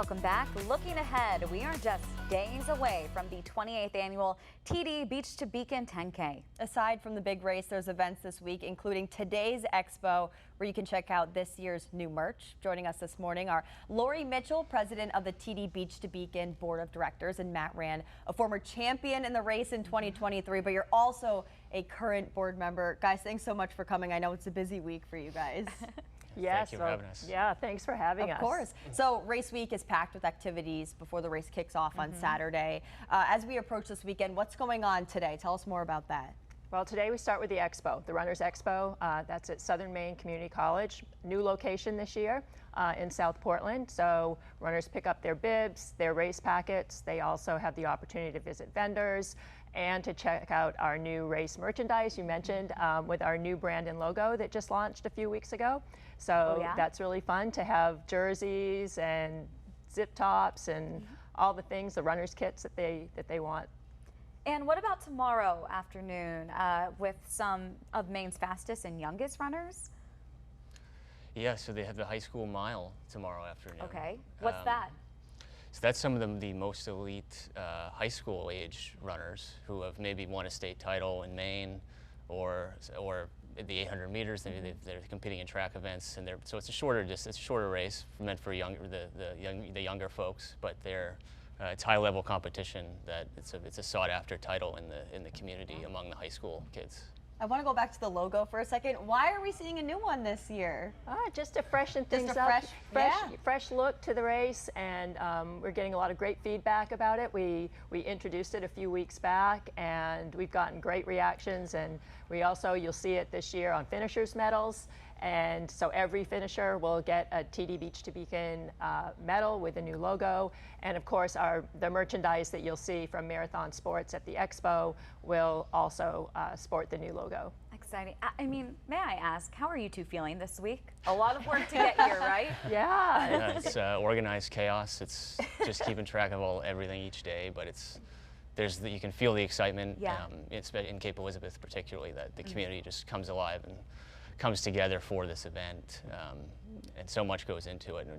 Welcome back. Looking ahead, we are just days away from the 28th annual TD Beach to Beacon 10K. Aside from the big race, there's events this week, including today's expo, where you can check out this year's new merch. Joining us this morning are Lori Mitchell, president of the TD Beach to Beacon Board of Directors, and Matt Rand, a former champion in the race in 2023, but you're also a current board member. Guys, thanks so much for coming. I know it's a busy week for you guys. Yes, Thank you for having us. Yeah, thanks for having us. Of course. So race week is packed with activities before the race kicks off on Saturday. As we approach this weekend, what's going on today? Tell us more about that. Well, today we start with the expo, the Runners Expo. That's at Southern Maine Community College. New location this year in South Portland. So runners pick up their bibs, their race packets. They also have the opportunity to visit vendors and to check out our new race merchandise you mentioned with our new brand and logo that just launched a few weeks ago. So that's really fun to have jerseys and zip tops and all the things, the runners kits that they want. And what about tomorrow afternoon with some of Maine's fastest and youngest runners? Yeah, so they have the high school mile tomorrow afternoon. Okay, what's that? So that's some of the most elite high school age runners who have maybe won a state title in Maine or the 800 meters. They're competing in track events, and so it's a shorter race meant for the younger folks, but it's high level competition. That it's a sought after title in the community among the high school kids. I want to go back to the logo for a second. Why are we seeing a new one this year? Just to freshen things Just a up. fresh Look to the race, and we're getting a lot of great feedback about it. We introduced it a few weeks back, and we've gotten great reactions. And we also, you'll see it this year on finishers medals. And so every finisher will get a TD Beach to Beacon medal with a new logo. And of course, the merchandise that you'll see from Marathon Sports at the Expo will also sport the new logo. Exciting. I mean, may I ask, how are you two feeling this week? A lot of work to get here, right? Yeah. It's organized chaos. It's just keeping track of everything each day, but you can feel the excitement in Cape Elizabeth particularly, that the community just comes alive and comes together for this event, and so much goes into it, and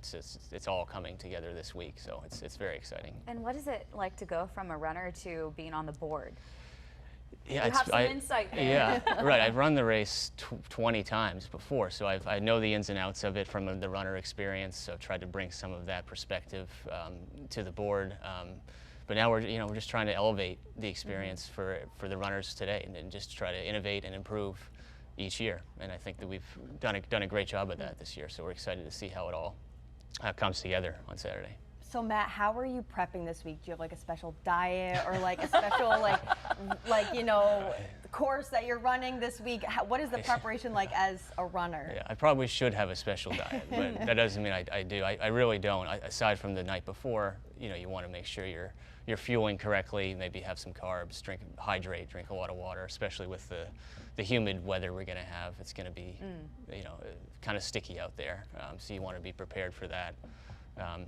it's all coming together this week, so it's very exciting. And what is it like to go from a runner to being on the board? Yeah, you have some insight there. Yeah, right. I've run the race 20 times before, so I know the ins and outs of it from the runner experience. So I've tried to bring some of that perspective to the board. But now we're just trying to elevate the experience for the runners today, and just try to innovate and improve each year. And I think that we've done a great job of that this year. So we're excited to see how it all comes together on Saturday. So Matt, how are you prepping this week? Do you have like a special diet or like a special course that you're running this week? What is the preparation like as a runner? Yeah, I probably should have a special diet, but that doesn't mean I do. I really don't. Aside from the night before, you want to make sure you're fueling correctly. Maybe have some carbs, hydrate, drink a lot of water, especially with the humid weather we're going to have. It's going to be kind of sticky out there, so you want to be prepared for that.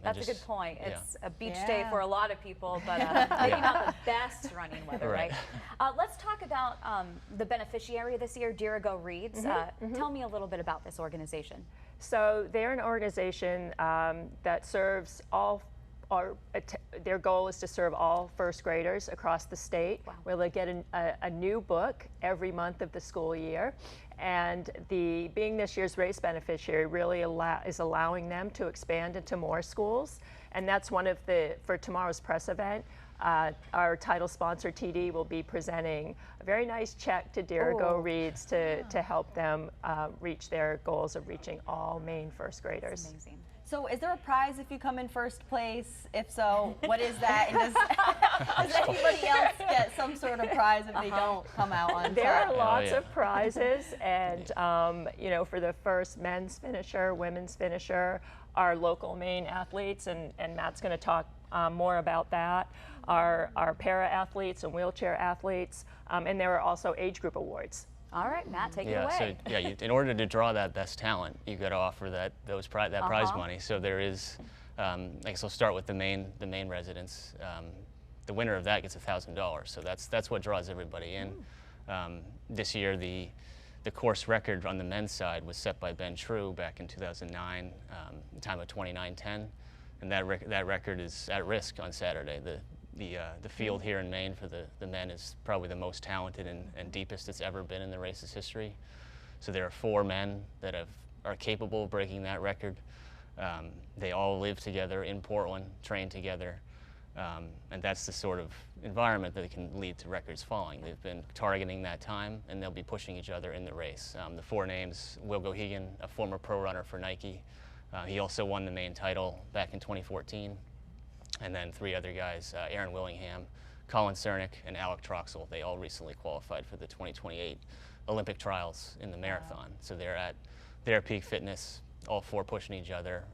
That's a good point. It's a beach day for a lot of people, but maybe not the best running weather, right? Let's talk about the beneficiary this year, Dirigo Reeds. Tell me a little bit about this organization. So they're an organization that serves their goal is to serve all first graders across the state, where they get a new book every month of the school year. And being this year's race beneficiary really is allowing them to expand into more schools. And that's for tomorrow's press event, our title sponsor TD will be presenting a very nice check to Dirigo Reeds to help them reach their goals of reaching all Maine first graders. That's amazing. So is there a prize if you come in first place? If so, what is that? And does anybody else get some sort of prize if they don't come out on top? There are lots of prizes, and for the first men's finisher, women's finisher, our local Maine athletes, and Matt's going to talk more about that, our para athletes and wheelchair athletes, and there are also age group awards. All right, Matt, take it away. So in order to draw that best talent, you got to offer that prize money. So there is, I guess I'll start with the Maine residents. The winner of that gets $1,000. So that's what draws everybody in. This year, the course record on the men's side was set by Ben True back in 2009, time of 29:10. and that record is at risk on Saturday. The field here in Maine for the men is probably the most talented and deepest it's ever been in the race's history. So there are 4 men that are capable of breaking that record. They all live together in Portland, train together, and that's the sort of environment that can lead to records falling. They've been targeting that time, and they'll be pushing each other in the race. The 4 names: Will Gohegan, a former pro runner for Nike. He also won the Maine title back in 2014. And then 3 other guys, Aaron Willingham, Colin Cernick, and Alec Troxel. They all recently qualified for the 2028 Olympic trials in the marathon. So they're at their peak fitness, all 4 pushing each other,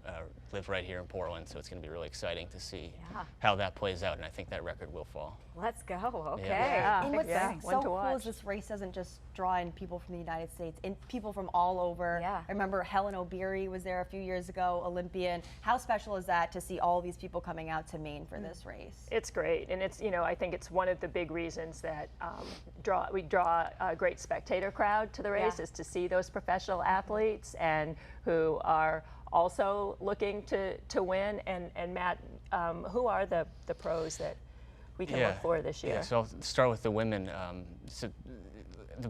live right here in Portland, so it's going to be really exciting to see how that plays out, and I think that record will fall. Let's go. Okay. Yeah. And what's so to cool watch. is this race doesn't just draw in people from the United States, and people from all over. Yeah. I remember Helen O'Beary was there a few years ago, Olympian. How special is that to see all these people coming out to Maine for this race? It's great, and it's, you know, I think it's one of the big reasons that we draw a great spectator crowd to the race, is to see those professional athletes and who are also looking to win. And Matt, who are the pros that we can look for this year? Yeah, so I'll start with the women. The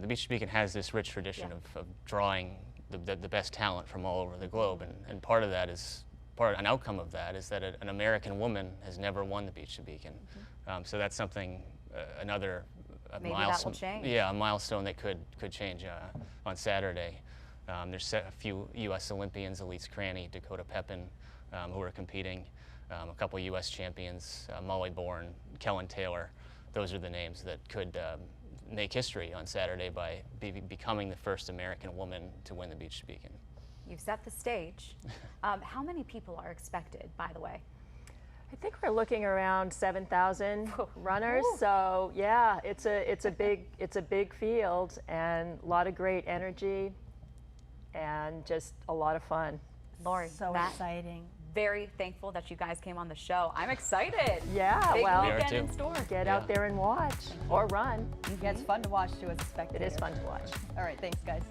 Beach to Beacon has this rich tradition of drawing the best talent from all over the globe, and part of that is, an outcome of that is that an American woman has never won the Beach to Beacon. So that's something, another Maybe milestone. that will change. Yeah, a milestone that could change on Saturday. There's a few U.S. Olympians, Elise Cranny, Dakota Pepin, who are competing. A couple U.S. champions, Molly Bourne, Kellen Taylor. Those are the names that could make history on Saturday by becoming the first American woman to win the Beach to Beacon. You've set the stage. How many people are expected, by the way? I think we're looking around 7,000 runners. So yeah, it's a big field, and a lot of great energy, and just a lot of fun. Lori, So exciting. Very thankful that you guys came on the show. I'm excited. Yeah, Big well, weekend in store. get out there and watch or run. Yeah, it's fun to watch too as a spectator. It is fun to watch. All right, thanks guys.